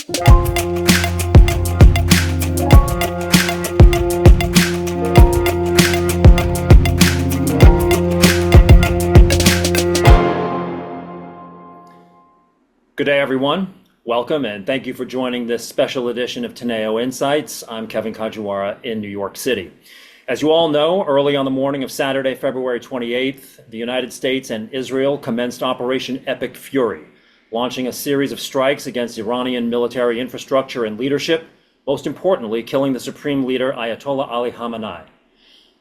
Good day, everyone. Welcome, and thank you for joining this special edition of Teneo Insights. I'm Kevin Kajiwara in New York City. As you all know, early on the morning of Saturday, February 28th, the United States and Israel commenced Operation Epic Fury, launching a series of strikes against Iranian military infrastructure and leadership, most importantly, killing the supreme leader Ayatollah Ali Khamenei.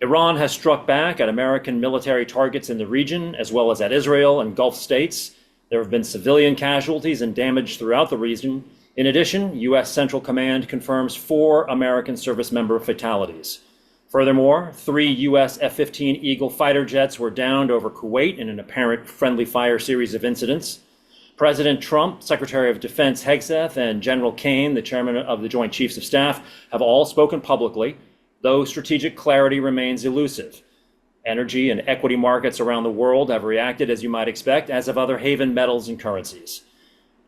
Iran has struck back at American military targets in the region, as well as at Israel and Gulf states. There have been civilian casualties and damage throughout the region. In addition, U.S. Central Command confirms 4 American service member fatalities. Furthermore, 3 U.S. F-15 Eagle fighter jets were downed over Kuwait in an apparent friendly fire series of incidents. President Trump, Secretary of Defense Hegseth, and General Kane, the Chairman of the Joint Chiefs of Staff, have all spoken publicly, though strategic clarity remains elusive. Energy and equity markets around the world have reacted as you might expect, as have other haven metals and currencies.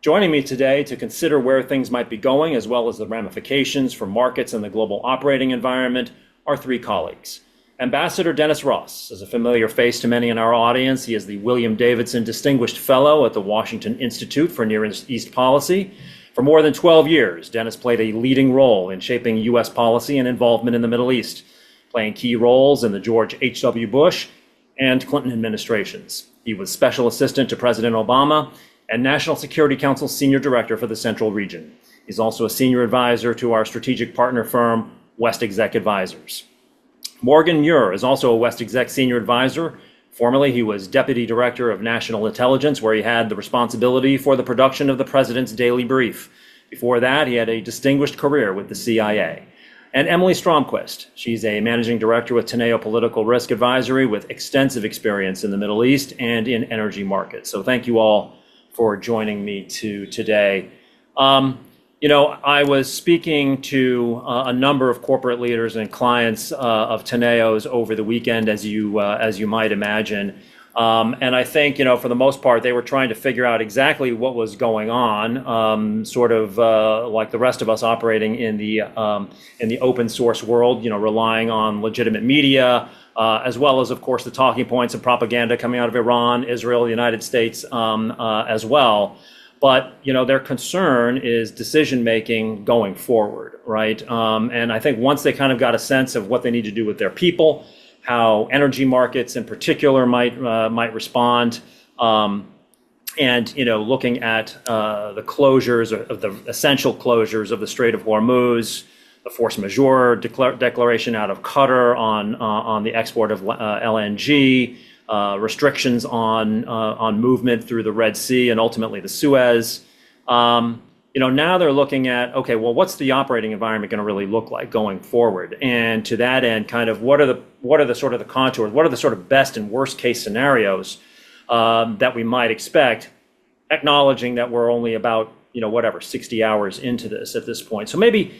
Joining me today to consider where things might be going, as well as the ramifications for markets and the global operating environment, are 3 colleagues. Ambassador Dennis Ross is a familiar face to many in our audience. He is the William Davidson Distinguished Fellow at the Washington Institute for Near East Policy. For more than 12 years, Dennis played a leading role in shaping U.S. policy and involvement in the Middle East, playing key roles in the George H.W. Bush and Clinton administrations. He was Special Assistant to President Obama and National Security Council Senior Director for the Central Region. He's also a Senior Advisor to our strategic partner firm, WestExec Advisors. Morgan Muir is also a WestExec Senior Advisor. Formerly, he was Deputy Director of National Intelligence, where he had the responsibility for the production of the President's Daily Brief. Before that, he had a distinguished career with the CIA. And Emily Stromquist. She's a managing director with Teneo Political Risk Advisory with extensive experience in the Middle East and in energy markets. So thank you all for joining me today. I was speaking to a number of corporate leaders and clients of Teneo's over the weekend, as you might imagine. And I think, for the most part, they were trying to figure out exactly what was going on, like the rest of us operating in the open source world, relying on legitimate media, as well as, of course, the talking points and propaganda coming out of Iran, Israel, the United States as well. But, their concern is decision-making going forward, right? And I think once they kind of got a sense of what they need to do with their people, how energy markets in particular might respond, and looking at the closures of the essential closures of the Strait of Hormuz, the force majeure declaration out of Qatar on the export of LNG, restrictions on movement through the Red Sea and ultimately the Suez. Now they're looking at, okay, well, what's the operating environment going to really look like going forward? And to that end, kind of what are the sort of the contours, what are the sort of best and worst case scenarios that we might expect, acknowledging that we're only about, 60 hours into this at this point. So maybe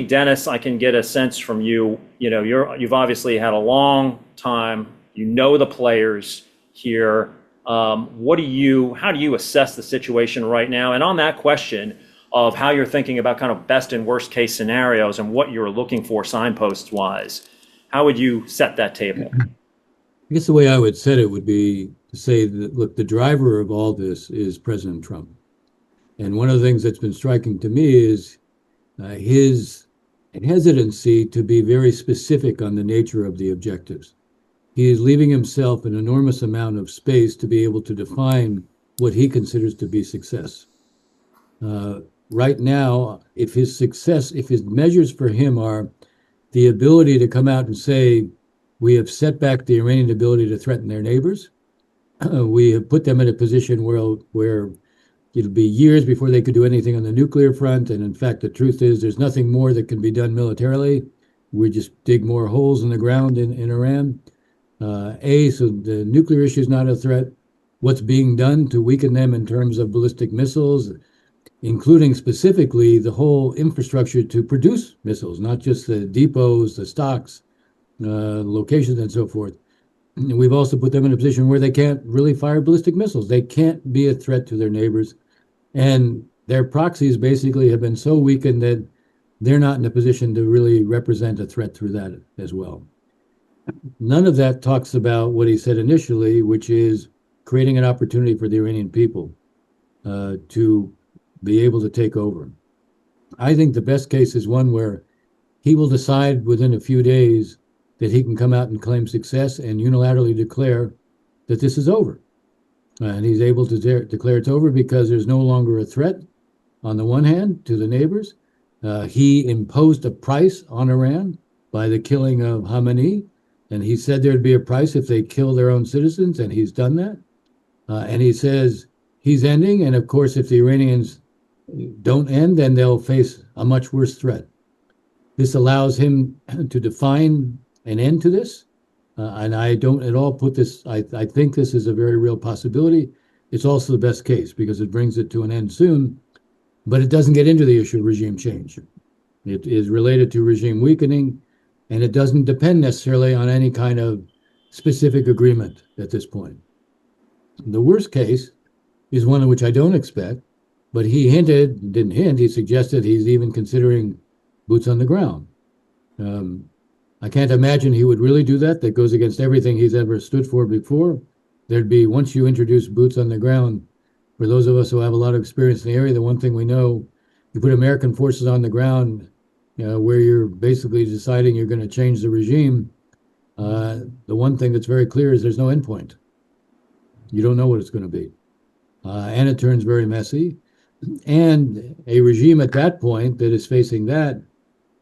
Dennis, I can get a sense from you, you've obviously had a long time, the players here. How do you assess the situation right now? And on that question of how you're thinking about kind of best and worst case scenarios and what you're looking for signposts wise, how would you set that table? I guess the way I would set it would be to say that, look, the driver of all this is President Trump. And one of the things that's been striking to me is his hesitancy to be very specific on the nature of the objectives. He is leaving himself an enormous amount of space to be able to define what he considers to be success. Right now, if his measures for him are the ability to come out and say, we have set back the Iranian ability to threaten their neighbors, we have put them in a position where it'll be years before they could do anything on the nuclear front, and in fact, the truth is there's nothing more that can be done militarily. We just dig more holes in the ground in Iran. So the nuclear issue is not a threat. What's being done to weaken them in terms of ballistic missiles, including specifically the whole infrastructure to produce missiles, not just the depots, the stocks, locations, and so forth. We've also put them in a position where they can't really fire ballistic missiles. They can't be a threat to their neighbors. And their proxies basically have been so weakened that they're not in a position to really represent a threat through that as well. None of that talks about what he said initially, which is creating an opportunity for the Iranian people to be able to take over. I think the best case is one where he will decide within a few days that he can come out and claim success and unilaterally declare that this is over. And he's able to declare it's over because there's no longer a threat, on the one hand, to the neighbors. He imposed a price on Iran by the killing of Khamenei, and he said there'd be a price if they kill their own citizens, and he's done that. And he says he's ending, and of course, if the Iranians don't end, then they'll face a much worse threat. This allows him to define an end to this. And I don't at all put this, I think this is a very real possibility. It's also the best case because it brings it to an end soon, but it doesn't get into the issue of regime change. It is related to regime weakening, and it doesn't depend necessarily on any kind of specific agreement at this point. The worst case is one in which I don't expect, but he didn't hint, he suggested he's even considering boots on the ground. I can't imagine he would really do that. That goes against everything he's ever stood for before. There'd be, once you introduce boots on the ground, for those of us who have a lot of experience in the area, the one thing we know, you put American forces on the ground, where you're basically deciding you're going to change the regime. The one thing that's very clear is there's no endpoint. You don't know what it's going to be. And it turns very messy. And a regime at that point that is facing that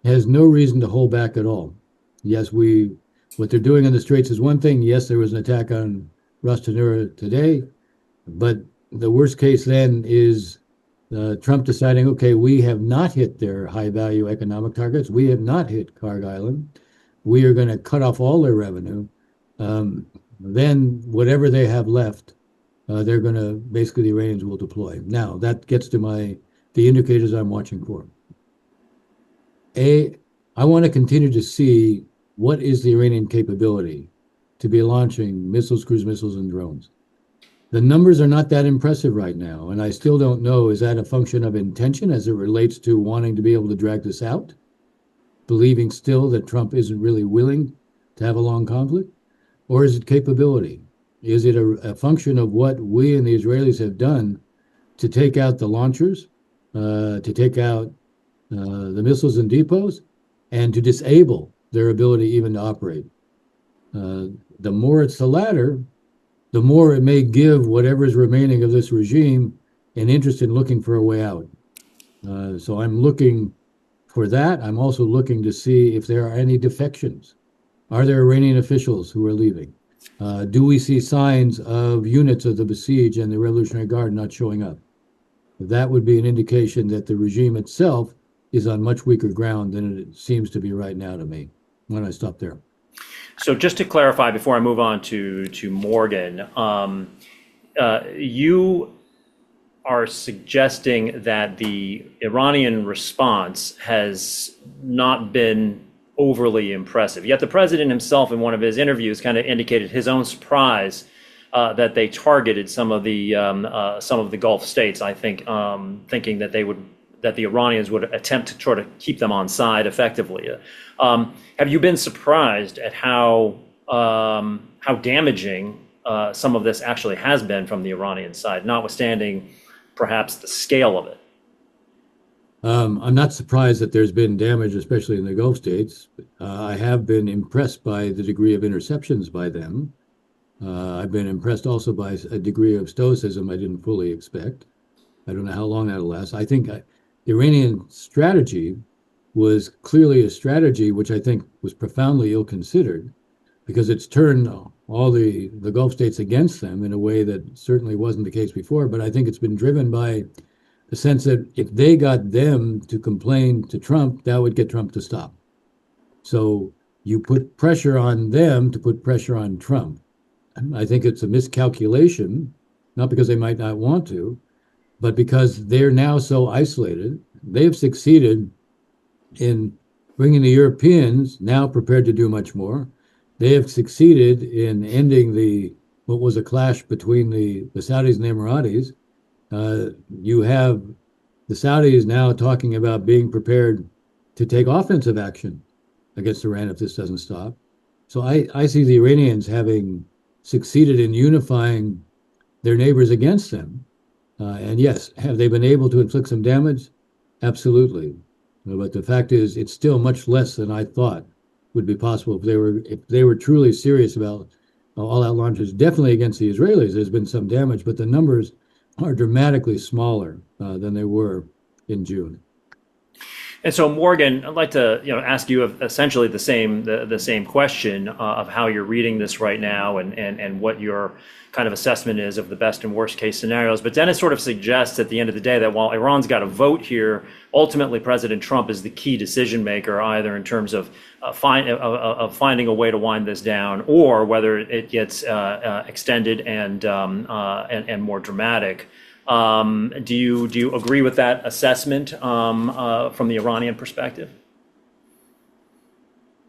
has no reason to hold back at all. Yes, what they're doing in the Straits is one thing. Yes, there was an attack on Ras Tanura today, but the worst case then is Trump deciding, okay, we have not hit their high-value economic targets. We have not hit Kharg Island. We are going to cut off all their revenue. Then whatever they have left, they're going to, basically the Iranians will deploy. Now, that gets to the indicators I'm watching for. I want to continue to see what is the Iranian capability to be launching missiles, cruise missiles, and drones. The numbers are not that impressive right now, and I still don't know, is that a function of intention as it relates to wanting to be able to drag this out, believing still that Trump isn't really willing to have a long conflict, or is it capability? Is it a function of what we and the Israelis have done to take out the launchers, to take out the missiles and depots, and to disable their ability even to operate? The more it's the latter, the more it may give whatever is remaining of this regime an interest in looking for a way out. So I'm looking for that. I'm also looking to see if there are any defections. Are there Iranian officials who are leaving? Do we see signs of units of the Basij and the Revolutionary Guard not showing up? That would be an indication that the regime itself is on much weaker ground than it seems to be right now to me. Why don't I stop there? So just to clarify before I move on to Morgan, you are suggesting that the Iranian response has not been overly impressive. Yet the president himself in one of his interviews kind of indicated his own surprise that they targeted some of the Gulf states, I think, thinking that the Iranians would attempt to try to keep them on side effectively. Have you been surprised at how damaging some of this actually has been from the Iranian side, notwithstanding perhaps the scale of it? I'm not surprised that there's been damage, especially in the Gulf states. I have been impressed by the degree of interceptions by them. I've been impressed also by a degree of stoicism I didn't fully expect. I don't know how long that'll last. I think the Iranian strategy was clearly a strategy which I think was profoundly ill-considered because it's turned all the Gulf states against them in a way that certainly wasn't the case before. But I think it's been driven by the sense that if they got them to complain to Trump, that would get Trump to stop. So you put pressure on them to put pressure on Trump. I think it's a miscalculation, not because they might not want to, but because they're now so isolated. They've succeeded in bringing the Europeans, now prepared to do much more. They have succeeded in ending what was a clash between the Saudis and the Emiratis. You have the Saudis now talking about being prepared to take offensive action against Iran if this doesn't stop. So I see the Iranians having succeeded in unifying their neighbors against them. And yes, have they been able to inflict some damage? Absolutely. But the fact is, it's still much less than I thought would be possible if they were truly serious about all-out launches. Definitely against the Israelis, there's been some damage, but the numbers are dramatically smaller than they were in June. And so, Morgan, I'd like to ask you essentially the same question of how you're reading this right now, and what your kind of assessment is of the best and worst case scenarios. But Dennis sort of suggests at the end of the day that while Iran's got a vote here, ultimately President Trump is the key decision maker, either in terms of finding a way to wind this down, or whether it gets extended and more dramatic. Do you agree with that assessment from the Iranian perspective?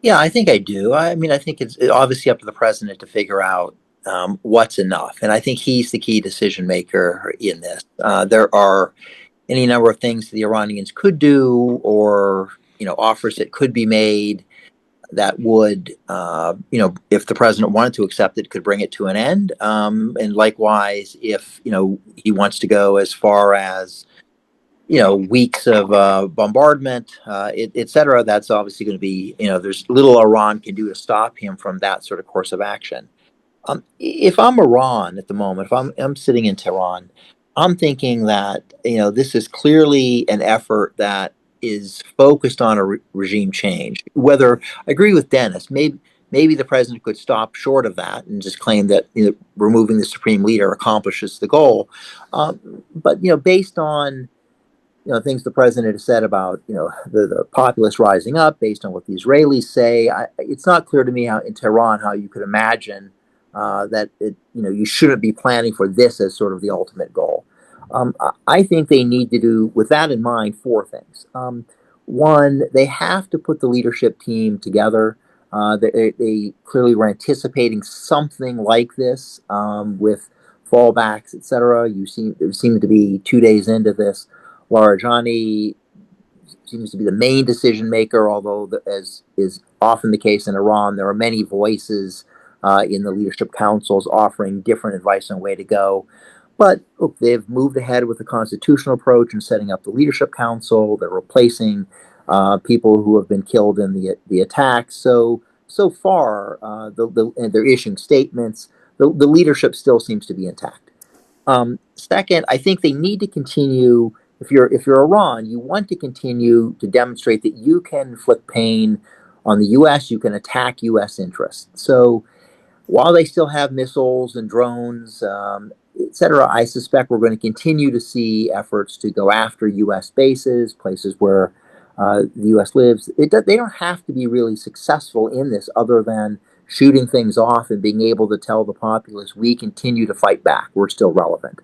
Yeah, I think I do. I mean, I think it's obviously up to the president to figure out what's enough, and I think he's the key decision maker in this. There are any number of things the Iranians could do, or offers that could be made that would, if the president wanted to accept it, could bring it to an end. And likewise, if he wants to go as far as weeks of bombardment, et cetera, that's obviously going to be, there's little Iran can do to stop him from that sort of course of action. If I'm Iran at the moment, if I'm sitting in Tehran, I'm thinking that this is clearly an effort that is focused on a regime change. Whether I agree with Dennis, maybe the president could stop short of that and just claim that removing the supreme leader accomplishes the goal. But based on things the president has said about the populace rising up, based on what the Israelis say, it's not clear to me how in Tehran how you could imagine that you shouldn't be planning for this as sort of the ultimate goal. I think they need to do, with that in mind, four things. One, they have to put the leadership team together. They clearly were anticipating something like this with fallbacks, et cetera. It seemed to be 2 days into this. Larijani seems to be the main decision maker, although, as is often the case in Iran, there are many voices in the leadership councils offering different advice on way to go. But look, they've moved ahead with the constitutional approach and setting up the leadership council. They're replacing people who have been killed in the attacks. So far, and they're issuing statements. The leadership still seems to be intact. Second, I think they need to continue. If you're Iran, you want to continue to demonstrate that you can inflict pain on the U.S. You can attack U.S. interests. So while they still have missiles and drones, et cetera, I suspect we're going to continue to see efforts to go after U.S. bases, places where the U.S. lives. They don't have to be really successful in this, other than shooting things off and being able to tell the populace, we continue to fight back. We're still relevant.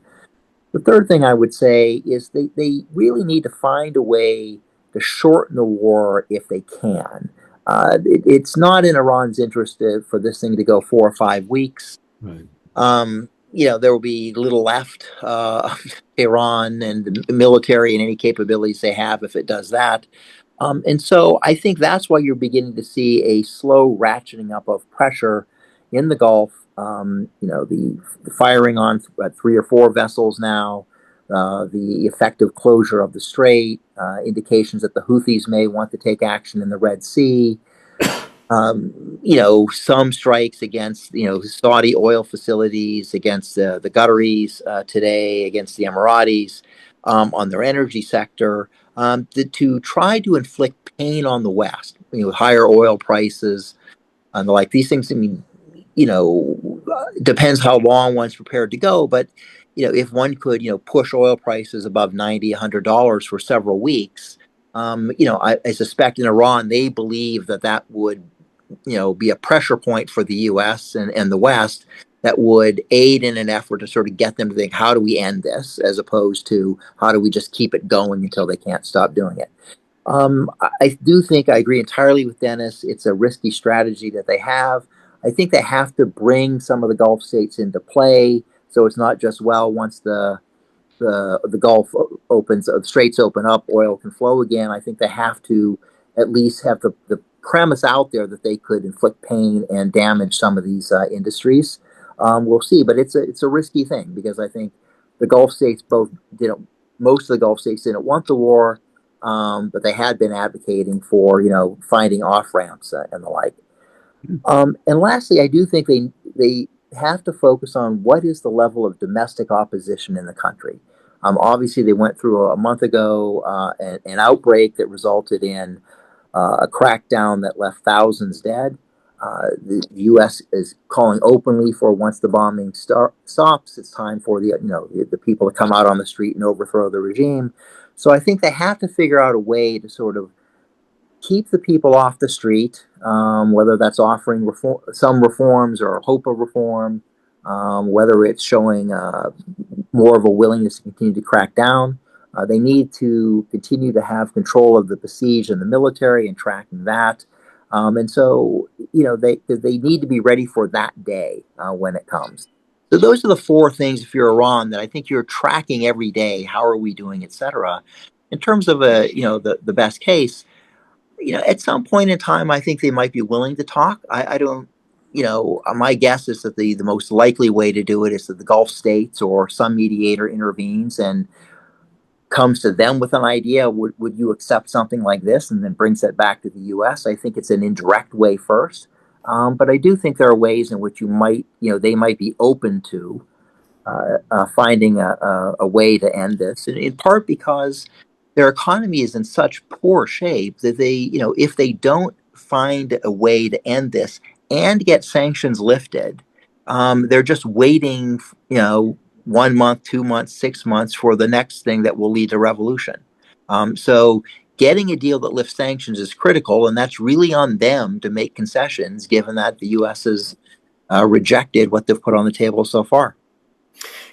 The third thing I would say is they really need to find a way to shorten the war if they can. It's not in Iran's interest for this thing to go 4 or 5 weeks. Right. There will be little left of Iran and the military and any capabilities they have if it does that. And so I think that's why you're beginning to see a slow ratcheting up of pressure in the Gulf. The firing on 3 or 4 vessels now, the effective closure of the Strait, indications that the Houthis may want to take action in the Red Sea. Some strikes against, Saudi oil facilities, against the Qataris today, against the Emiratis on their energy sector, to try to inflict pain on the West, higher oil prices and the like. These things, I mean, depends how long one's prepared to go, but if one could, push oil prices above $90, $100 for several weeks, I suspect in Iran they believe that would, be a pressure point for the U.S. and the West that would aid in an effort to sort of get them to think, how do we end this, as opposed to how do we just keep it going until they can't stop doing it. I do think I agree entirely with Dennis. It's a risky strategy that they have. I think they have to bring some of the Gulf states into play. So it's not just, once the the Gulf opens, the straits open up, oil can flow again. I think they have to at least have the premise out there that they could inflict pain and damage some of these industries. We'll see, but it's a risky thing because I think the Gulf states both didn't. Most of the Gulf states didn't want the war, but they had been advocating for finding off ramps and the like. And lastly, I do think they have to focus on what is the level of domestic opposition in the country. Obviously, they went through a month ago an outbreak that resulted in a crackdown that left thousands dead. The U.S. is calling openly for once the bombing stops, it's time for the people to come out on the street and overthrow the regime. So I think they have to figure out a way to sort of keep the people off the street, whether that's offering some reforms or hope of reform, whether it's showing more of a willingness to continue to crack down. They need to continue to have control of the besieged and the military and tracking that. And so, they need to be ready for that day when it comes. So those are the four things, if you're Iran, that I think you're tracking every day. How are we doing, et cetera. In terms of the best case, at some point in time, I think they might be willing to talk. I don't, my guess is that the most likely way to do it is that the Gulf states or some mediator intervenes and comes to them with an idea. Would you accept something like this, and then brings it back to the U.S.? I think it's an indirect way first. But I do think there are ways in which they might be open to finding a way to end this, and in part because their economy is in such poor shape that if they don't find a way to end this and get sanctions lifted, they're just waiting, 1 month, 2 months, 6 months for the next thing that will lead to revolution. So getting a deal that lifts sanctions is critical, and that's really on them to make concessions, given that the U.S. has rejected what they've put on the table so far.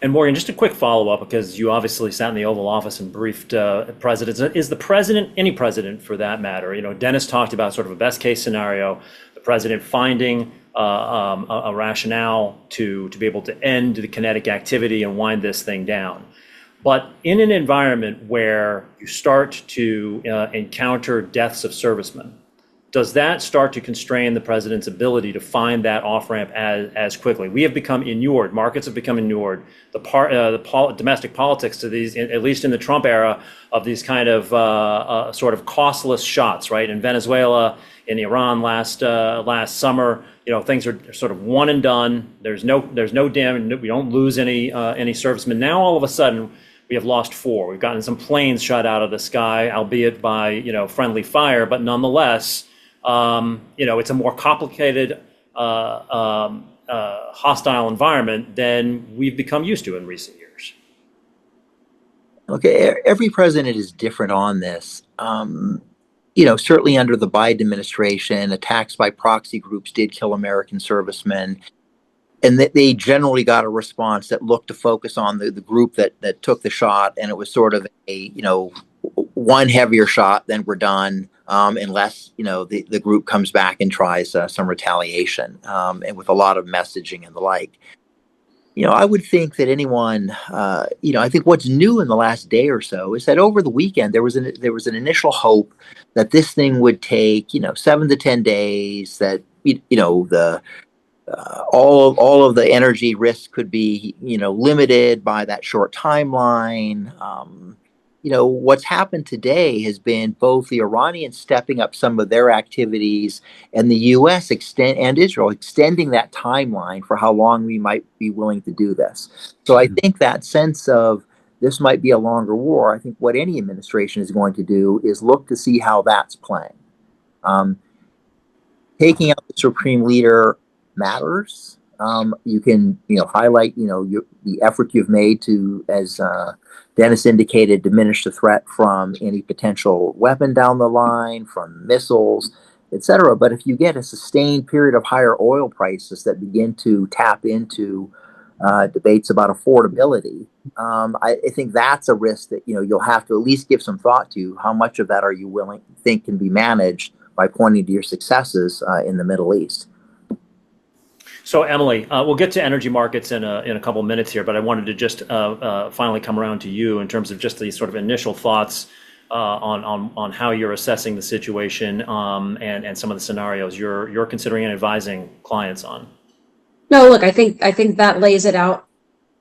And Morgan, just a quick follow-up, because you obviously sat in the Oval Office and briefed presidents. Is the president, any president for that matter, Dennis talked about sort of a best-case scenario, the president finding a rationale to be able to end the kinetic activity and wind this thing down. But in an environment where you start to encounter deaths of servicemen, does that start to constrain the president's ability to find that off-ramp as quickly? We have become inured, markets have become inured, domestic politics to these, at least in the Trump era, of these kind of sort of costless shots, right? In Venezuela, in Iran last summer, things are sort of one and done. There's no damage, we don't lose any servicemen. Now all of a sudden, we have lost 4. We've gotten some planes shot out of the sky, albeit by friendly fire, but nonetheless, it's a more complicated, hostile environment than we've become used to in recent years. Okay, every president is different on this. Certainly under the Biden administration, attacks by proxy groups did kill American servicemen. And they generally got a response that looked to focus on the group that took the shot, and it was sort of a one heavier shot, then we're done, unless the group comes back and tries some retaliation, and with a lot of messaging and the like. I would think that anyone, I think what's new in the last day or so is that over the weekend there was an initial hope that this thing would take 7 to 10 days, that all of the energy risks could be limited by that short timeline. What's happened today has been both the Iranians stepping up some of their activities and the U.S. and Israel extending that timeline for how long we might be willing to do this. So I think that sense of this might be a longer war, I think what any administration is going to do is look to see how that's playing. Taking out the supreme leader matters. You can highlight the effort you've made to, as Dennis indicated, diminish the threat from any potential weapon down the line, from missiles, etc. But if you get a sustained period of higher oil prices that begin to tap into debates about affordability, I think that's a risk that you'll have to at least give some thought to. How much of that are you willing to think can be managed by pointing to your successes in the Middle East? So, Emily, we'll get to energy markets in a couple minutes here, but I wanted to just finally come around to you in terms of just the sort of initial thoughts on how you're assessing the situation, and some of the scenarios you're considering and advising clients on. No, look, I think that lays it out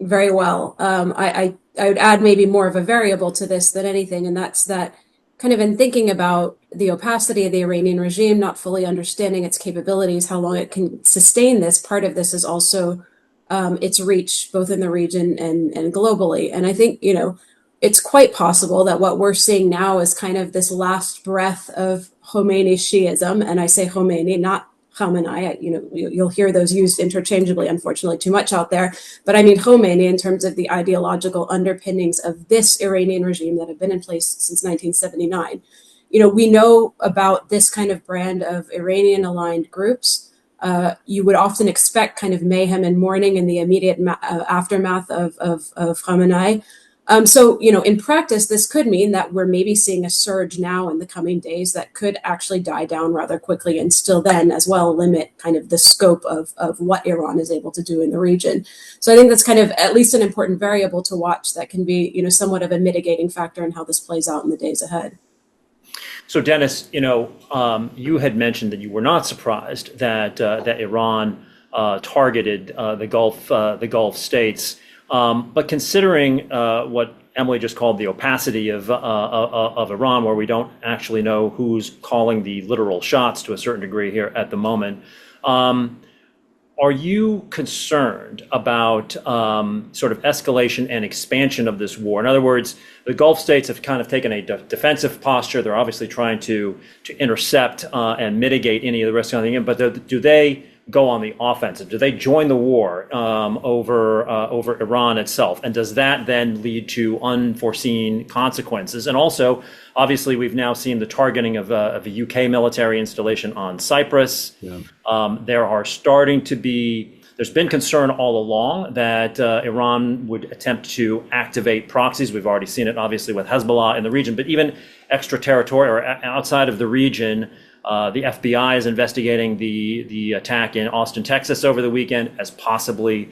very well. I would add maybe more of a variable to this than anything, and that's that kind of in thinking about the opacity of the Iranian regime, not fully understanding its capabilities, how long it can sustain this. Part of this is also its reach, both in the region and globally. And I think, it's quite possible that what we're seeing now is kind of this last breath of Khomeini Shiism, and I say Khomeini, not Khamenei. You'll hear those used interchangeably, unfortunately, too much out there. But I mean Khomeini in terms of the ideological underpinnings of this Iranian regime that have been in place since 1979. We know about this kind of brand of Iranian-aligned groups. You would often expect kind of mayhem and mourning in the immediate aftermath of Khamenei. So, in practice, this could mean that we're maybe seeing a surge now in the coming days that could actually die down rather quickly and still then as well limit kind of the scope of what Iran is able to do in the region. So I think that's kind of at least an important variable to watch that can be, somewhat of a mitigating factor in how this plays out in the days ahead. So, Dennis, you had mentioned that you were not surprised that Iran targeted the Gulf states. But considering what Emily just called the opacity of Iran, where we don't actually know who's calling the literal shots to a certain degree here at the moment, are you concerned about sort of escalation and expansion of this war? In other words, the Gulf states have kind of taken a defensive posture. They're obviously trying to intercept and mitigate any of the risk on the end, but do they go on the offensive? Do they join the war over Iran itself? And does that then lead to unforeseen consequences? And also, obviously, we've now seen the targeting of a UK military installation on Cyprus. Yeah. There's been concern all along that Iran would attempt to activate proxies. We've already seen it, obviously, with Hezbollah in the region, but even extraterritorial or outside of the region. The FBI is investigating the attack in Austin, Texas over the weekend as possibly,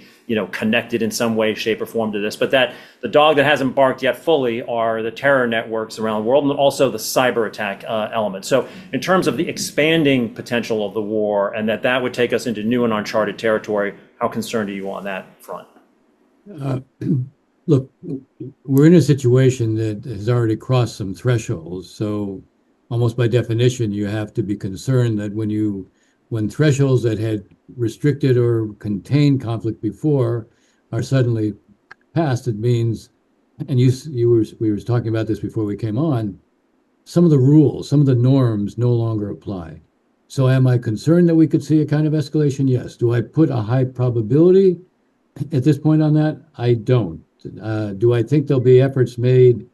connected in some way, shape, or form to this. But that the dog that hasn't barked yet fully are the terror networks around the world and also the cyber attack element. So in terms of the expanding potential of the war and that would take us into new and uncharted territory, how concerned are you on that front? Look, we're in a situation that has already crossed some thresholds. So almost by definition, you have to be concerned that when thresholds that had restricted or contained conflict before are suddenly passed, it means, and we were talking about this before we came on, some of the rules, some of the norms no longer apply. So am I concerned that we could see a kind of escalation? Yes. Do I put a high probability at this point on that? I don't. Do I think there'll be efforts made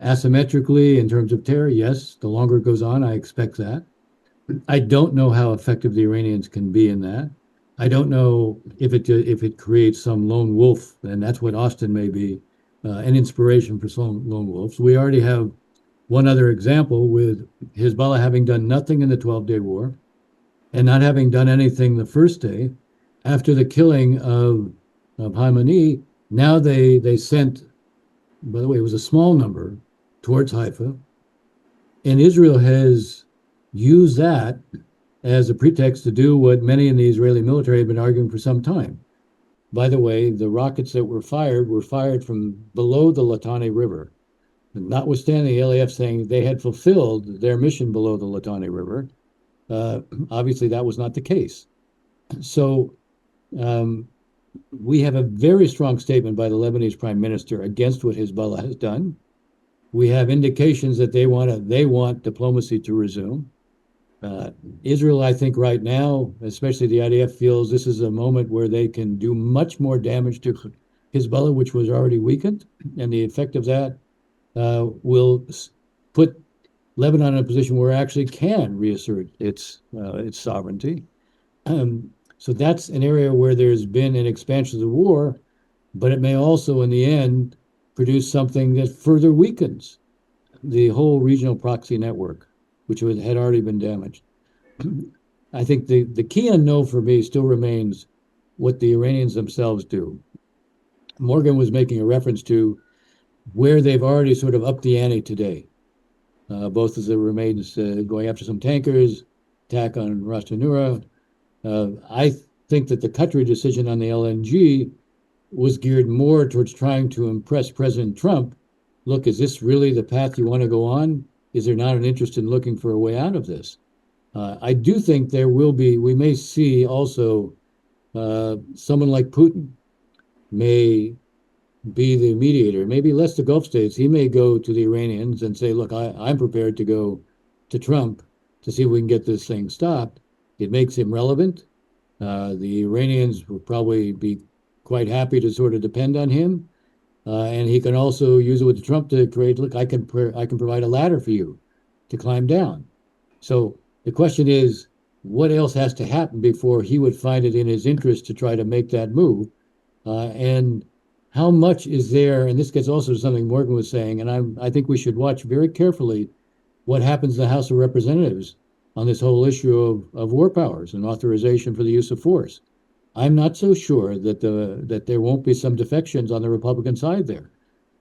asymmetrically in terms of terror? Yes. The longer it goes on, I expect that. I don't know how effective the Iranians can be in that. I don't know if it creates some lone wolf, and that's what Austin may be, an inspiration for some lone wolves. We already have one other example with Hezbollah having done nothing in the 12-day war and not having done anything the first day. After the killing of Khamenei, now they sent, by the way, it was a small number towards Haifa, and Israel has used that as a pretext to do what many in the Israeli military have been arguing for some time. By the way, the rockets that were fired from below the Litani River. And notwithstanding the LAF saying they had fulfilled their mission below the Litani River, obviously that was not the case. So we have a very strong statement by the Lebanese prime minister against what Hezbollah has done. We have indications that they want diplomacy to resume. Israel, I think right now, especially the IDF, feels this is a moment where they can do much more damage to Hezbollah, which was already weakened, and the effect of that will put Lebanon in a position where it actually can reassert its sovereignty. So that's an area where there's been an expansion of the war, but it may also, in the end, produce something that further weakens the whole regional proxy network, which had already been damaged. I think the key unknown for me still remains what the Iranians themselves do. Morgan was making a reference to where they've already sort of upped the ante today, both as it remains going after some tankers, attack on Ras Tanura. I think that the Qatari decision on the LNG was geared more towards trying to impress President Trump. Look, is this really the path you want to go on? Is there not an interest in looking for a way out of this? I do think we may see also someone like Putin may be the mediator, maybe less the Gulf states. He may go to the Iranians and say, look, I'm prepared to go to Trump to see if we can get this thing stopped. It makes him relevant. The Iranians will probably be quite happy to sort of depend on him. And he can also use it with Trump to create, look, I can provide a ladder for you to climb down. So the question is, what else has to happen before he would find it in his interest to try to make that move? And how much is there, and this gets also to something Morgan was saying, and I think we should watch very carefully what happens in the House of Representatives on this whole issue of war powers and authorization for the use of force. I'm not so sure that there won't be some defections on the Republican side there.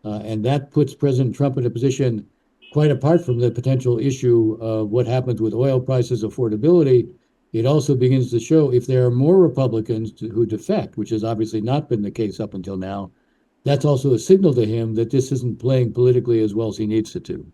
And that puts President Trump in a position quite apart from the potential issue of what happens with oil prices, affordability. It also begins to show if there are more Republicans who defect, which has obviously not been the case up until now, that's also a signal to him that this isn't playing politically as well as he needs it to.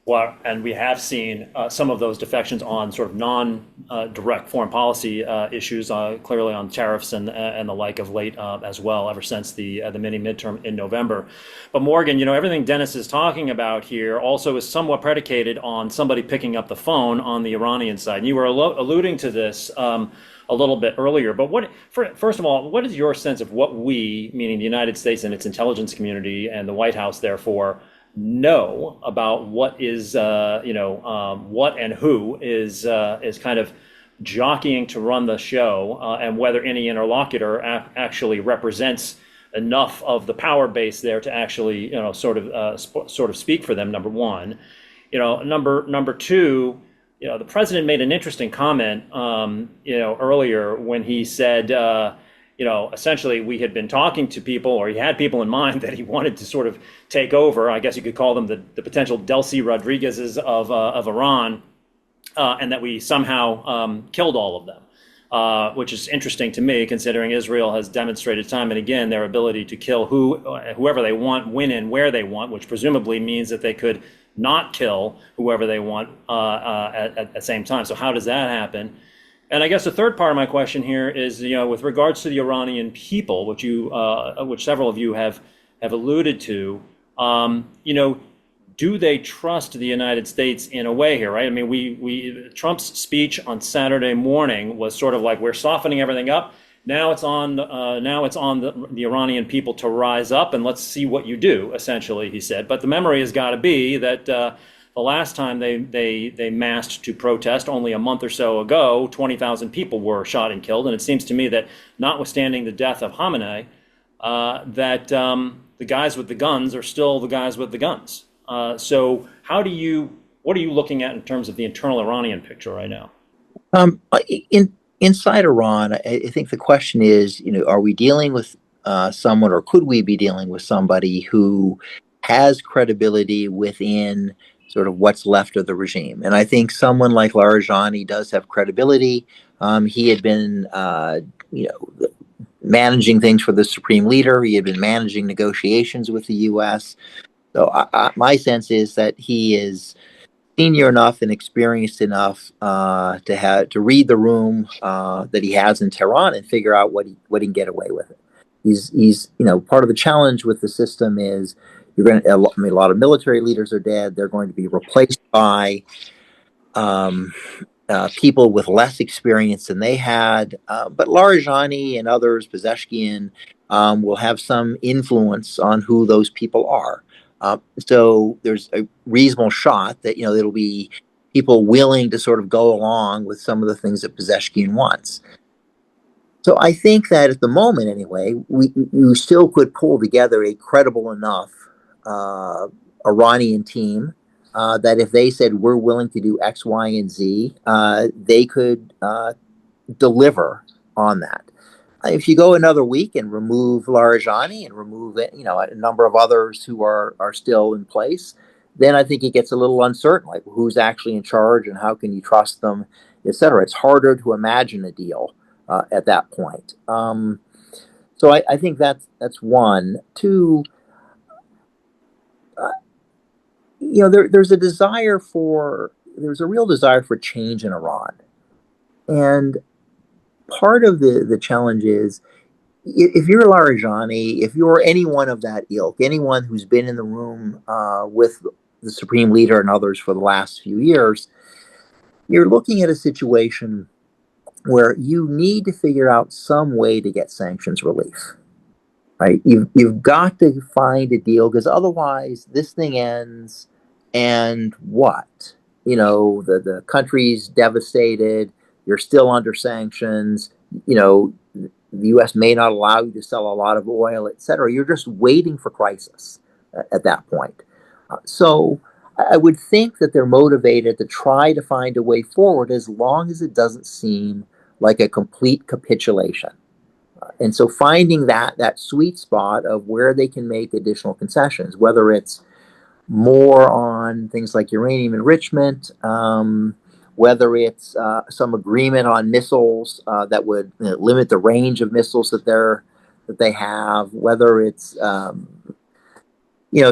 Well, and we have seen some of those defections on sort of non-direct foreign policy issues, clearly on tariffs and the like of late as well, ever since the mini midterm in November. But Morgan, everything Dennis is talking about here also is somewhat predicated on somebody picking up the phone on the Iranian side. And you were alluding to this a little bit earlier. But first of all, what is your sense of what we, meaning the United States and its intelligence community and the White House, therefore, know about what is what and who is kind of jockeying to run the show, and whether any interlocutor actually represents enough of the power base there to actually sort of speak for them, number one. Number two, the president made an interesting comment earlier when he said essentially we had been talking to people, or he had people in mind that he wanted to sort of take over. I guess you could call them the potential Delcy Rodriguez's of Iran, and that we somehow killed all of them, which is interesting to me, considering Israel has demonstrated time and again their ability to kill whoever they want, when and where they want, which presumably means that they could not kill whoever they want at the same time. So how does that happen? And I guess the third part of my question here is, with regards to the Iranian people, which several of you have alluded to, do they trust the United States in a way here, right? I mean, Trump's speech on Saturday morning was sort of like, we're softening everything up. Now it's on the Iranian people to rise up and let's see what you do, essentially, he said. But the memory has got to be that the last time they massed to protest, only a month or so ago, 20,000 people were shot and killed. And it seems to me that, notwithstanding the death of Khamenei, that the guys with the guns are still the guys with the guns. So what are you looking at in terms of the internal Iranian picture right now? Inside Iran, I think the question is, are we dealing with someone, or could we be dealing with somebody who has credibility within sort of what's left of the regime? And I think someone like Larijani does have credibility. He had been, managing things for the supreme leader. He had been managing negotiations with the U.S. So my sense is that he is senior enough and experienced enough to read the room that he has in Tehran and figure out what he can get away with it. He's part of the challenge with the system is a lot of military leaders are dead. They're going to be replaced by people with less experience than they had. But Larijani and others, Pezeshkian, will have some influence on who those people are. So there's a reasonable shot that it'll be people willing to sort of go along with some of the things that Pezeshkian wants. So I think that at the moment, anyway, you still could pull together a credible enough Iranian team that if they said we're willing to do X, Y, and Z, they could deliver on that. if you go another week and remove Larijani and remove a number of others who are still in place, then I think it gets a little uncertain, like who's actually in charge and how can you trust them, et cetera. It's harder to imagine a deal at that point. So I think that's one. Two, there's a real desire for change in Iran, and part of the challenge is, if you're Larijani, if you're anyone of that ilk, anyone who's been in the room with the supreme leader and others for the last few years, you're looking at a situation where you need to figure out some way to get sanctions relief. Right? You've got to find a deal, because otherwise this thing ends, and what? The country's devastated. You're still under sanctions. The U.S. may not allow you to sell a lot of oil, et cetera. You're just waiting for crisis at that point. So I would think that they're motivated to try to find a way forward, as long as it doesn't seem like a complete capitulation. And so finding that sweet spot of where they can make additional concessions, whether it's more on things like uranium enrichment, whether it's some agreement on missiles that would limit the range of missiles that they have, whether it's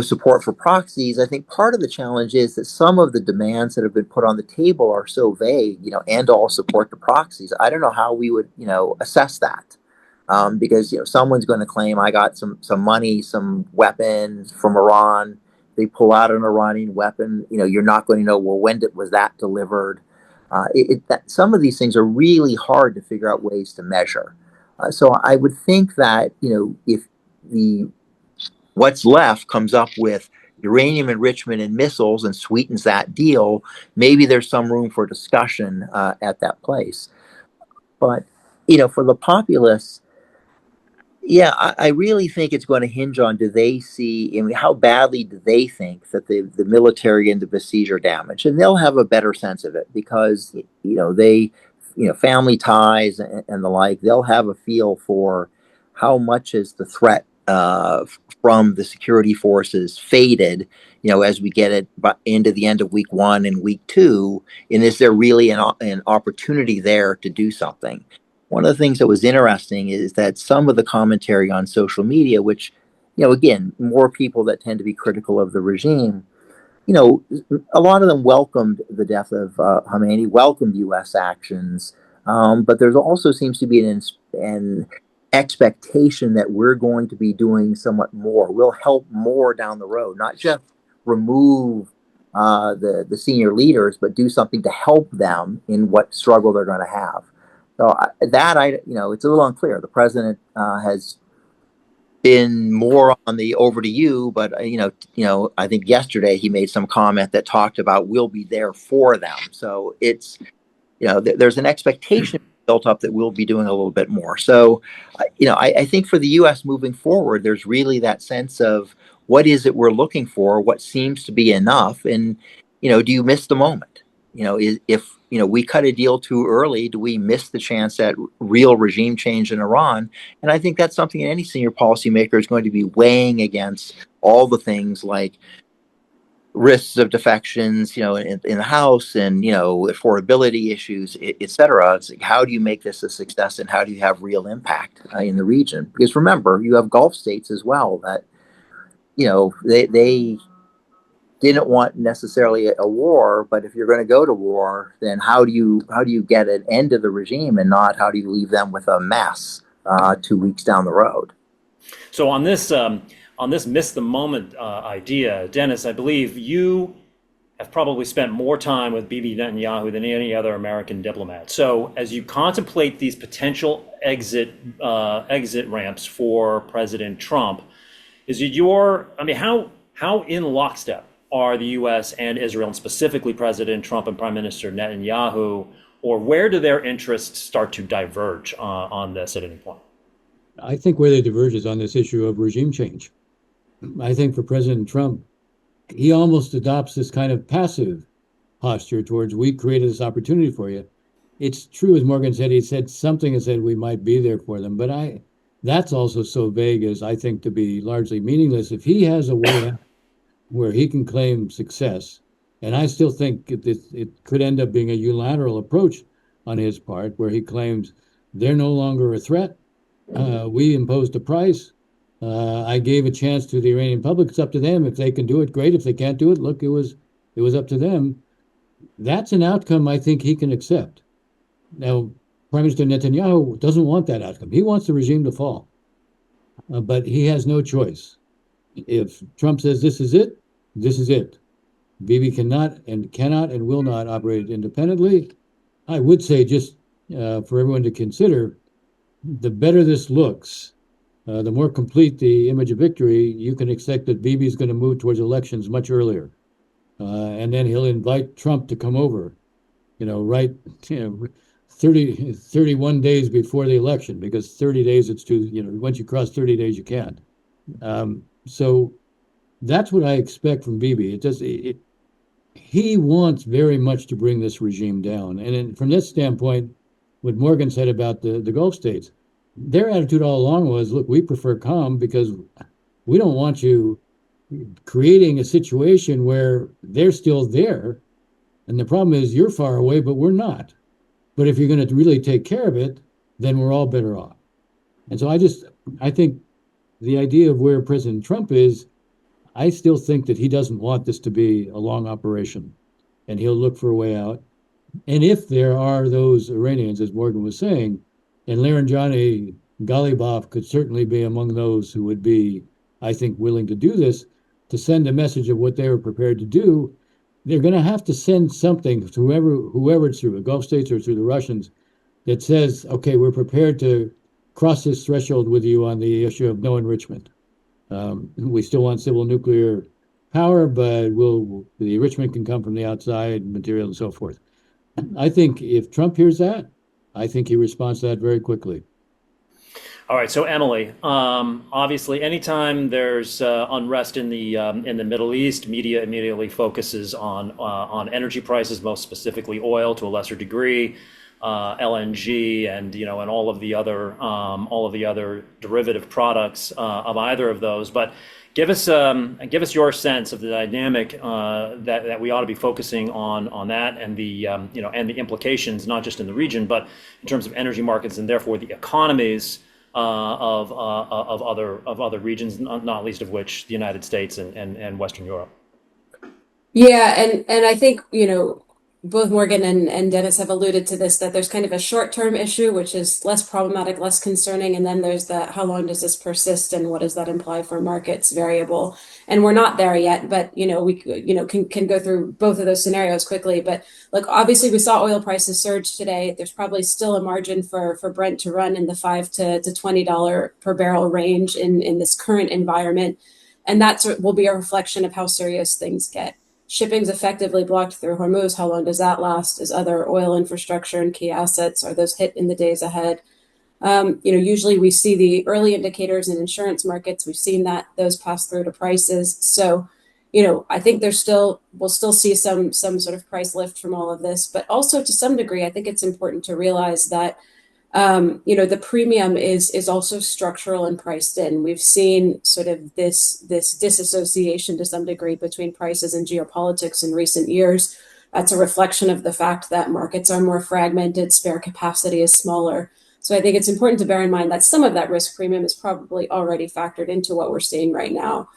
support for proxies. I think part of the challenge is that some of the demands that have been put on the table are so vague, and all support the proxies. I don't know how we would assess that. Because someone's going to claim, I got some money, some weapons from Iran. They pull out an Iranian weapon. You're not going to know, well, when was that delivered? Some of these things are really hard to figure out ways to measure. So I would think that if what's left comes up with uranium enrichment and missiles and sweetens that deal, maybe there's some room for discussion at that place. But for the populace, yeah, I really think it's going to hinge on, do they see, how badly do they think that the military and the besieged are damaged? And they'll have a better sense of it, because, they, family ties and the like, they'll have a feel for how much is the threat from the security forces faded, as we get it into the end of week 1 and week 2, and is there really an opportunity there to do something? One of the things that was interesting is that some of the commentary on social media, which, again, more people that tend to be critical of the regime, a lot of them welcomed the death of Khamenei, welcomed U.S. actions, but there's also seems to be an expectation that we're going to be doing somewhat more. We'll help more down the road, not just remove the senior leaders, but do something to help them in what struggle they're going to have. So it's a little unclear. The president has been more on the over to you, but I think yesterday he made some comment that talked about, we'll be there for them. So it's there's an expectation built up that we'll be doing a little bit more. So I think for the U.S. moving forward, there's really that sense of, what is it we're looking for? What seems to be enough? And do you miss the moment? If we cut a deal too early, do we miss the chance at real regime change in Iran? And I think that's something any senior policymaker is going to be weighing against all the things like risks of defections, in the House, and affordability issues, et cetera. It's like, how do you make this a success, and how do you have real impact in the region? Because remember, you have Gulf states as well that they didn't want necessarily a war, but if you're going to go to war, then how do you get an end to the regime, and not how do you leave them with a mess 2 weeks down the road? So on this miss the moment idea, Dennis, I believe you have probably spent more time with Bibi Netanyahu than any other American diplomat. So as you contemplate these potential exit ramps for President Trump, how in lockstep are the U.S. and Israel, and specifically President Trump and Prime Minister Netanyahu, or where do their interests start to diverge on this at any point? I think where they diverge is on this issue of regime change. I think for President Trump, he almost adopts this kind of passive posture towards, we created this opportunity for you. it's true, as Morgan said, he said something and said we might be there for them, but that's also so vague as I think to be largely meaningless. If he has a way out where he can claim success, and I still think it could end up being a unilateral approach on his part, where he claims they're no longer a threat. We imposed a price. I gave a chance to the Iranian public. It's up to them. If they can do it, great. If they can't do it, look, it was up to them. That's an outcome I think he can accept. Now, Prime Minister Netanyahu doesn't want that outcome. He wants the regime to fall, but he has no choice. If Trump says this is it, this is it. Bibi cannot and will not operate independently. I would say, just for everyone to consider, the better this looks, the more complete the image of victory, you can expect that Bibi is going to move towards elections much earlier. And then he'll invite Trump to come over, right, 31 days before the election, because 30 days, it's too, once you cross 30 days, you can't. So that's what I expect from Bibi. He wants very much to bring this regime down. And from this standpoint, what Morgan said about the Gulf states, their attitude all along was, look, we prefer calm because we don't want you creating a situation where they're still there. And the problem is you're far away, but we're not. But if you're going to really take care of it, then we're all better off. And so I think the idea of where President Trump is, I still think that he doesn't want this to be a long operation, and he'll look for a way out. And if there are those Iranians, as Morgan was saying, and Laranjani Ghalibaf could certainly be among those who would be, I think, willing to do this, to send a message of what they were prepared to do, they're going to have to send something to whoever it's through, the Gulf states or through the Russians, that says, okay, we're prepared to cross this threshold with you on the issue of no enrichment. We still want civil nuclear power, but the enrichment can come from the outside, material and so forth. I think if Trump hears that, I think he responds to that very quickly. All right, so Emily, obviously, anytime there's unrest in the Middle East, media immediately focuses on energy prices, most specifically oil to a lesser degree, LNG, and all of the other derivative products of either of those. But give us your sense of the dynamic that we ought to be focusing on that, and the and the implications, not just in the region, but in terms of energy markets and therefore the economies of other regions, not least of which the United States and Western Europe. Yeah, and I think, both Morgan and Dennis have alluded to this, that there's kind of a short-term issue, which is less problematic, less concerning, and then there's the how long does this persist and what does that imply for markets variable. And we're not there yet, but we can go through both of those scenarios quickly. But look, obviously we saw oil prices surge today. There's probably still a margin for Brent to run in the $5 to $20 per barrel range in this current environment, and that will be a reflection of how serious things get. Shipping's effectively blocked through Hormuz. How long does that last? Is other oil infrastructure and key assets, are those hit in the days ahead? Usually we see the early indicators in insurance markets. We've seen that those pass through to prices. So, I think we'll still see some sort of price lift from all of this, but also to some degree, I think it's important to realize that the premium is also structural and priced in. We've seen sort of this disassociation to some degree between prices and geopolitics in recent years. That's a reflection of the fact that markets are more fragmented, spare capacity is smaller. So I think it's important to bear in mind that some of that risk premium is probably already factored into what we're seeing right now.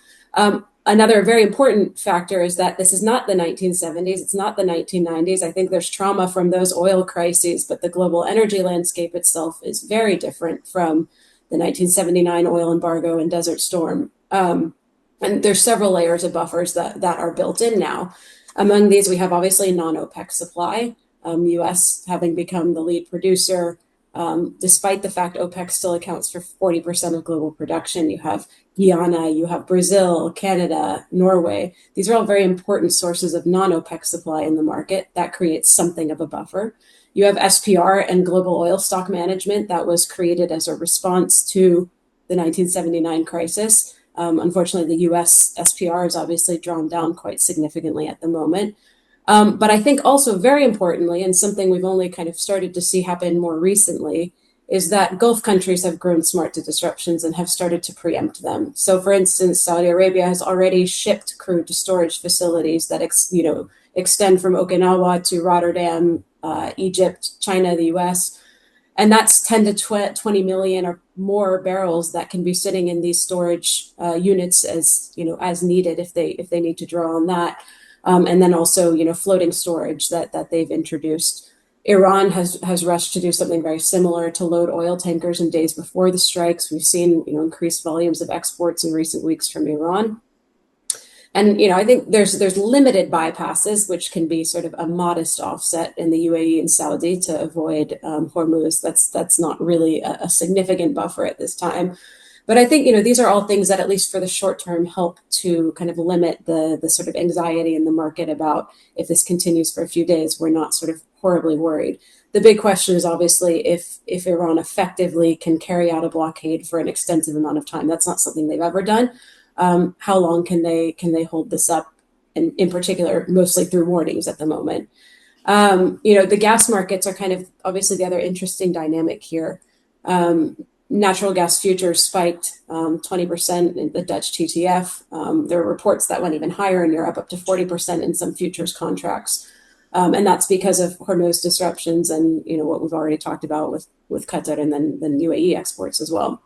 Another very important factor is that this is not the 1970s, it's not the 1990s. I think there's trauma from those oil crises, but the global energy landscape itself is very different from the 1979 oil embargo and Desert Storm. And there's several layers of buffers that are built in now. Among these, we have obviously non-OPEC supply, US having become the lead producer. Despite the fact OPEC still accounts for 40% of global production. You have Guyana, you have Brazil, Canada, Norway. These are all very important sources of non-OPEC supply in the market. That creates something of a buffer. You have SPR and global oil stock management that was created as a response to the 1979 crisis. Unfortunately, the US SPR is obviously drawn down quite significantly at the moment. But I think also very importantly, and something we've only kind of started to see happen more recently, is that Gulf countries have grown smart to disruptions and have started to preempt them. So, for instance, Saudi Arabia has already shipped crude to storage facilities that extend from Okinawa to Rotterdam, Egypt, China, the U.S. And that's 10 to 20 million or more barrels that can be sitting in these storage units as needed if they need to draw on that. And then also, floating storage that they've introduced. Iran has rushed to do something very similar to load oil tankers in days before the strikes. We've seen, increased volumes of exports in recent weeks from Iran. And, I think there's limited bypasses, which can be sort of a modest offset in the UAE and Saudi to avoid Hormuz. That's not really a significant buffer at this time. But I think, these are all things that, at least for the short term, help to kind of limit the sort of anxiety in the market about if this continues for a few days, we're not sort of horribly worried. The big question is obviously if Iran effectively can carry out a blockade for an extensive amount of time. That's not something they've ever done. How long can they hold this up? And in particular, mostly through warnings at the moment. The gas markets are kind of obviously the other interesting dynamic here. Natural gas futures spiked 20% in the Dutch TTF. There are reports that went even higher in Europe, up to 40% in some futures contracts. And that's because of Hormuz disruptions and what we've already talked about with Qatar and then UAE exports as well.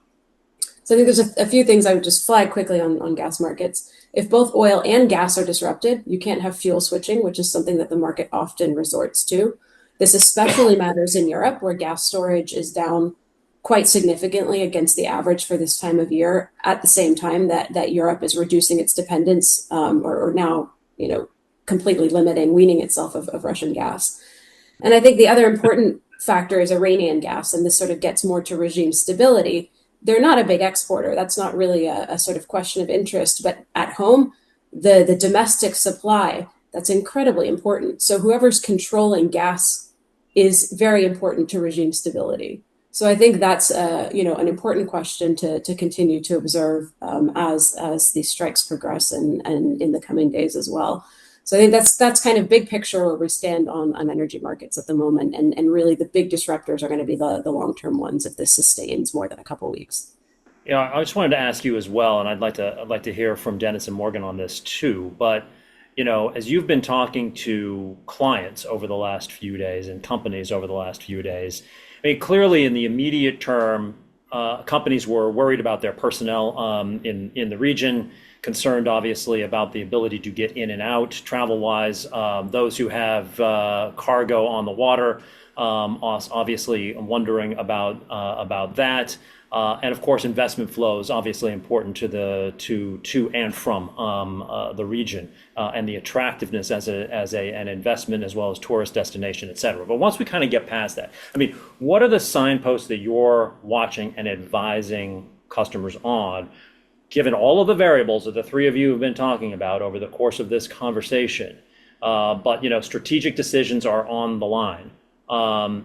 So I think there's a few things I would just flag quickly on gas markets. If both oil and gas are disrupted, you can't have fuel switching, which is something that the market often resorts to. This especially matters in Europe, where gas storage is down quite significantly against the average for this time of year, at the same time that Europe is reducing its dependence or now, completely weaning itself of Russian gas. And I think the other important factor is Iranian gas, and this sort of gets more to regime stability. They're not a big exporter. That's not really a sort of question of interest, but at home, the domestic supply, that's incredibly important. So whoever's controlling gas is very important to regime stability. So I think that's an important question to continue to observe as these strikes progress and in the coming days as well. So I think that's kind of big picture where we stand on energy markets at the moment, and really the big disruptors are going to be the long-term ones if this sustains more than a couple of weeks. Yeah, I just wanted to ask you as well, and I'd like to hear from Dennis and Morgan on this too. But as you've been talking to clients over the last few days and companies over the last few days, I mean, clearly in the immediate term, companies were worried about their personnel in the region, concerned obviously about the ability to get in and out travel-wise. Those who have cargo on the water, obviously wondering about that. And of course, investment flows obviously important to and from the region and the attractiveness as an investment as well as tourist destination, et cetera. But once we kind of get past that, I mean, what are the signposts that you're watching and advising customers on, given all of the variables that the three of you have been talking about over the course of this conversation? But strategic decisions are on the line.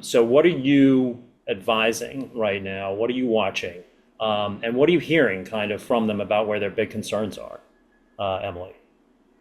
So what are you advising right now? What are you watching? And what are you hearing kind of from them about where their big concerns are? Emily?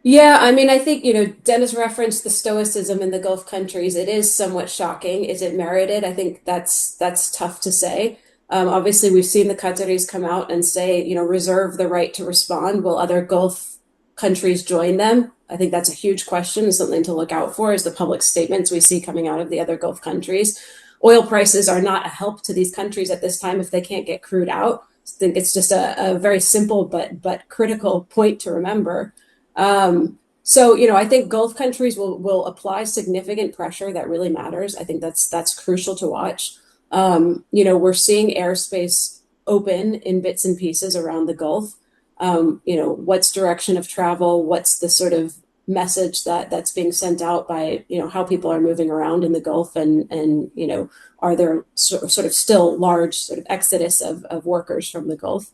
Yeah, I mean, I think, Dennis referenced the stoicism in the Gulf countries. It is somewhat shocking. Is it merited? I think that's tough to say. Obviously, we've seen the Qataris come out and say, reserve the right to respond. Will other Gulf countries join them? I think that's a huge question, something to look out for, is the public statements we see coming out of the other Gulf countries. Oil prices are not a help to these countries at this time if they can't get crude out. I think it's just a very simple but critical point to remember. So, I think Gulf countries will apply significant pressure. That really matters. I think that's crucial to watch. We're seeing airspace open in bits and pieces around the Gulf. What's direction of travel? What's the sort of message that's being sent out by, how people are moving around in the Gulf, and are there sort of still large sort of exodus of workers from the Gulf?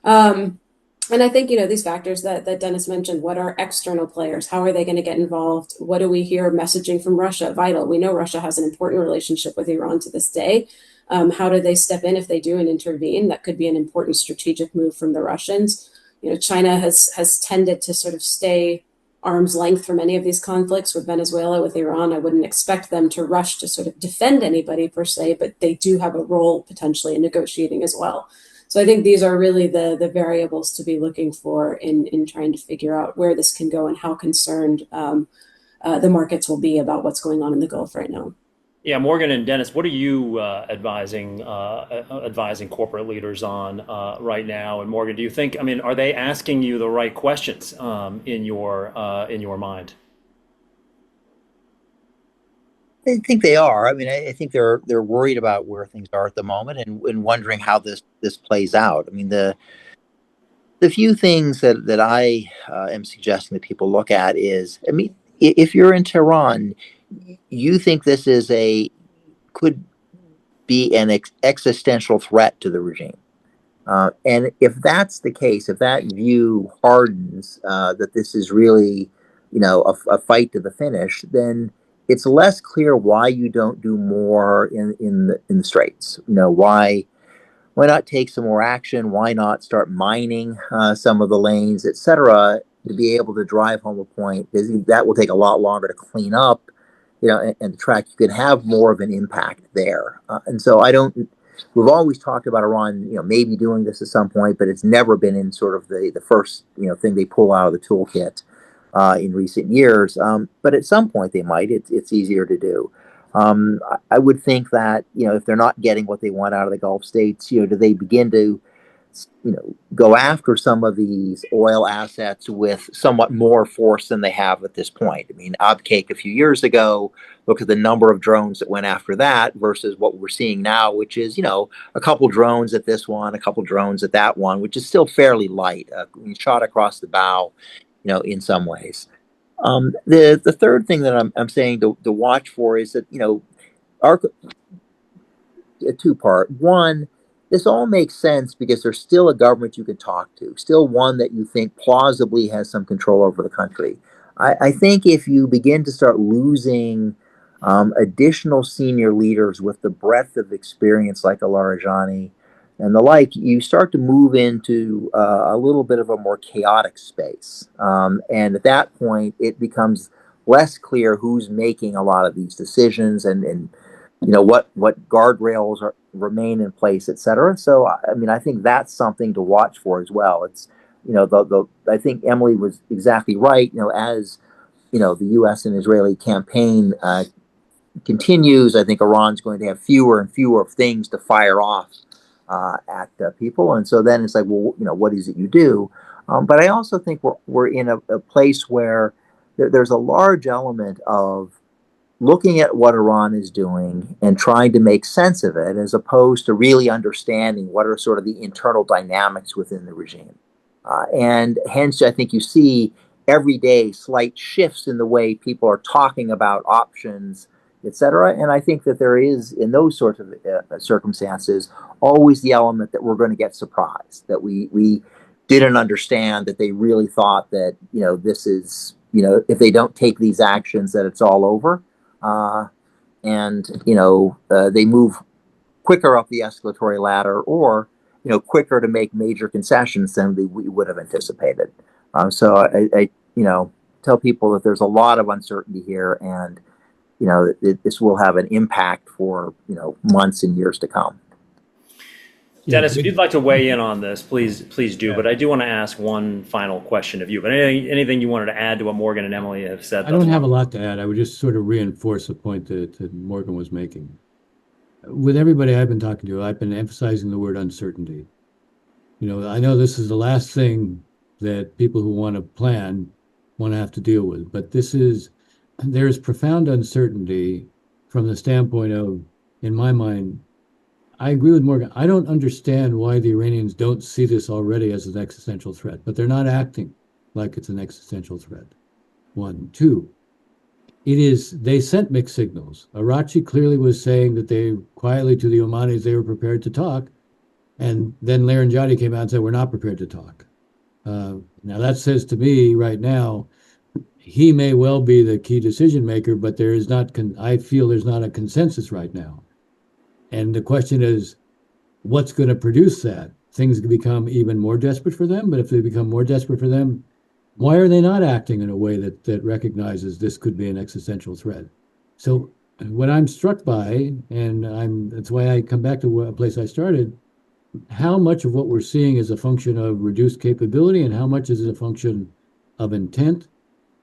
And I think, these factors that Dennis mentioned, what are external players? How are they going to get involved? What do we hear messaging from Russia? Vital. We know Russia has an important relationship with Iran to this day. How do they step in if they do and intervene? That could be an important strategic move from the Russians. China has tended to sort of stay arm's length from any of these conflicts with Venezuela, with Iran. I wouldn't expect them to rush to sort of defend anybody per se, but they do have a role potentially in negotiating as well. So I think these are really the variables to be looking for in trying to figure out where this can go and how concerned the markets will be about what's going on in the Gulf right now. Yeah, Morgan and Dennis, what are you advising corporate leaders on right now? And Morgan, do you think, I mean, are they asking you the right questions in your mind? I think they are. I mean, I think they're worried about where things are at the moment and wondering how this plays out. I mean, the few things that I am suggesting that people look at is, I mean, if you're in Tehran, you think this could be an existential threat to the regime. And if that's the case, if that view hardens, that this is really, a fight to the finish, then it's less clear why you don't do more in the Straits. Why not take some more action? Why not start mining some of the lanes, et cetera, to be able to drive home a point? That will take a lot longer to clean up, and the track. You could have more of an impact there. And so we've always talked about Iran, maybe doing this at some point, but it's never been in sort of the first, thing they pull out of the toolkit in recent years. But at some point they might. It's easier to do. I would think that, if they're not getting what they want out of the Gulf states, do they begin to, go after some of these oil assets with somewhat more force than they have at this point? I mean, Abqaiq a few years ago, look at the number of drones that went after that versus what we're seeing now, which is, a couple drones at this one, a couple drones at that one, which is still fairly light. Shot across the bow, in some ways. The third thing that I'm saying to watch for is that, our a two-part. One, this all makes sense because there's still a government you can talk to, still one that you think plausibly has some control over the country. I think if you begin to start losing additional senior leaders with the breadth of experience like Larijani and the like, you start to move into a little bit of a more chaotic space. And at that point, it becomes less clear who's making a lot of these decisions and what guardrails remain in place, et cetera. So, I mean, I think that's something to watch for as well. It's, I think Emily was exactly right. As, the U.S. and Israeli campaign continues, I think Iran's going to have fewer and fewer things to fire off at people. And so then it's like, well, what is it you do? But I also think we're in a place where there's a large element of looking at what Iran is doing and trying to make sense of it, as opposed to really understanding what are sort of the internal dynamics within the regime. And hence, I think you see every day slight shifts in the way people are talking about options, et cetera. And I think that there is, in those sorts of circumstances, always the element that we're going to get surprised, that we didn't understand, that they really thought that, this is, if they don't take these actions, that it's all over. And they move quicker up the escalatory ladder, or quicker to make major concessions than we would have anticipated. So I tell people that there's a lot of uncertainty here, and this will have an impact for months and years to come. Dennis, if you'd like to weigh in on this, please do. Yeah. But I do want to ask one final question of you. But anything you wanted to add to what Morgan and Emily have said? I don't have a lot to add. I would just sort of reinforce the point that Morgan was making. With everybody I've been talking to, I've been emphasizing the word uncertainty. I know this is the last thing that people who want to plan want to have to deal with, but there is profound uncertainty from the standpoint of, in my mind, I agree with Morgan. I don't understand why the Iranians don't see this already as an existential threat, but they're not acting like it's an existential threat. One. Two, they sent mixed signals. Arachi clearly was saying that they quietly to the Omanis, they were prepared to talk. And then Larijani came out and said, we're not prepared to talk. Now that says to me right now, he may well be the key decision maker, but I feel there's not a consensus right now. And the question is, what's going to produce that? Things can become even more desperate for them, but if they become more desperate for them, Why are they not acting in a way that recognizes this could be an existential threat? So what I'm struck by, and that's why I come back to a place I started, how much of what we're seeing is a function of reduced capability and how much is a function of intent,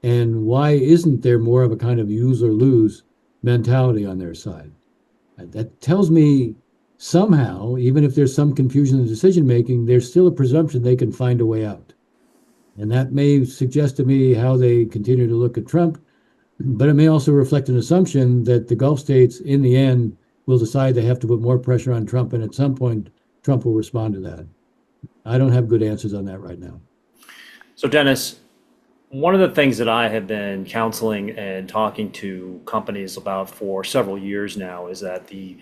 and why isn't there more of a kind of use or lose mentality on their side? That tells me somehow, even if there's some confusion in decision making, there's still a presumption they can find a way out. And that may suggest to me how they continue to look at Trump, but it may also reflect an assumption that the Gulf states, in the end, will decide they have to put more pressure on Trump, and at some point, Trump will respond to that. I don't have good answers on that right now. So, Dennis, one of the things that I have been counseling and talking to companies about for several years now is that the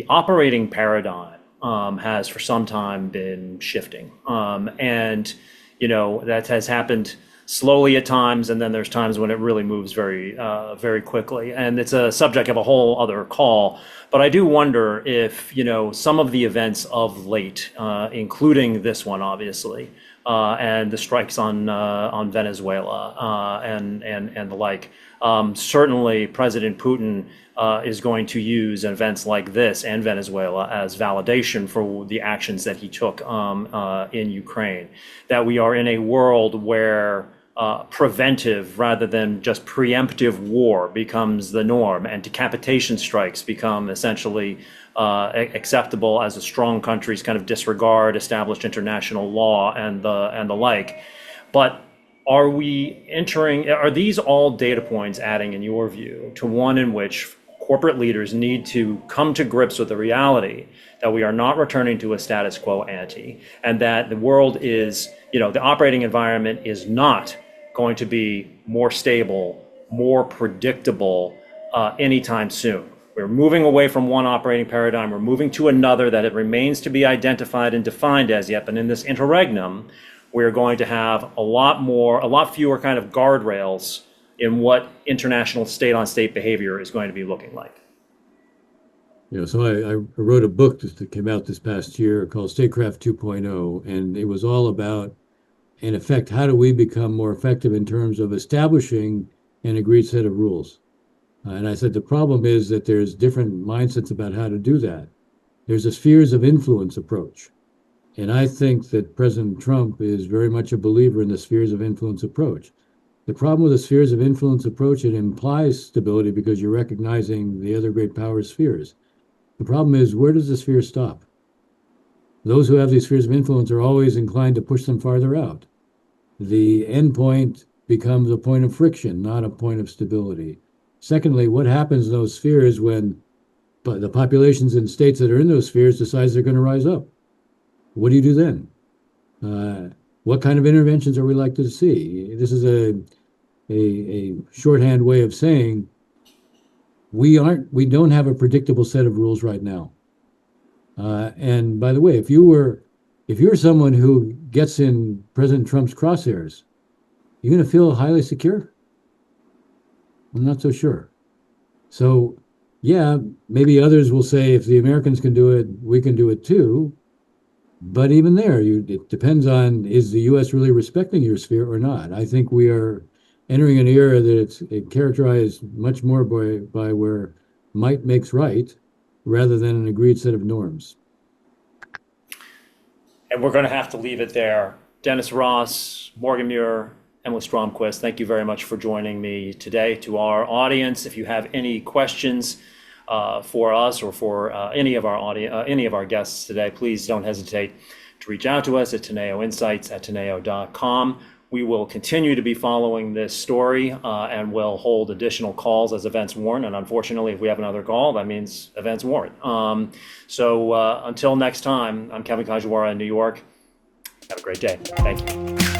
operating paradigm has for some time been shifting, and that has happened slowly at times, and then there's times when it really moves very quickly. And it's a subject of a whole other call. But I do wonder if, some of the events of late, including this one, obviously, and the strikes on Venezuela and the like, certainly President Putin is going to use events like this and Venezuela as validation for the actions that he took in Ukraine. That we are in a world where preventive rather than just preemptive war becomes the norm, and decapitation strikes become essentially acceptable as a strong countries kind of disregard established international law and the like. But are these all data points adding, in your view, to one in which corporate leaders need to come to grips with the reality that we are not returning to a status quo ante, and that the world is, the operating environment is not going to be more stable, more predictable anytime soon? We're moving away from one operating paradigm, we're moving to another that it remains to be identified and defined as yet, but in this interregnum, we're going to have a lot fewer kind of guardrails in what international state-on-state behavior is going to be looking like. So I wrote a book that came out this past year called Statecraft 2.0, and it was all about, in effect, how do we become more effective in terms of establishing an agreed set of rules? And I said the problem is that there's different mindsets about how to do that. There's a spheres of influence approach. And I think that President Trump is very much a believer in the spheres of influence approach. The problem with the spheres of influence approach, it implies stability because you're recognizing the other great power spheres. The problem is, where does the sphere stop? Those who have these spheres of influence are always inclined to push them farther out. The end point becomes a point of friction, not a point of stability. Secondly, what happens in those spheres when the populations in states that are in those spheres decides they're going to rise up? What do you do then? What kind of interventions are we likely to see? This is a shorthand way of saying we don't have a predictable set of rules right now. And by the way, if you're someone who gets in President Trump's crosshairs, you're going to feel highly secure? I'm not so sure. So, yeah, maybe others will say if the Americans can do it, we can do it too. But even there, it depends on, is the U.S. really respecting your sphere or not? I think we are entering an era that it's characterized much more by where might makes right rather than an agreed set of norms. And we're going to have to leave it there. Dennis Ross, Morgan Muir, Emily Stromquist, thank you very much for joining me today. To our audience, if you have any questions for us or for any of our guests today, please don't hesitate to reach out to us at Teneo Insights at teneo.com. We will continue to be following this story and will hold additional calls as events warrant. And unfortunately, if we have another call, that means events warrant. So until next time, I'm Kevin Kajiwara in New York. Have a great day. Thank you.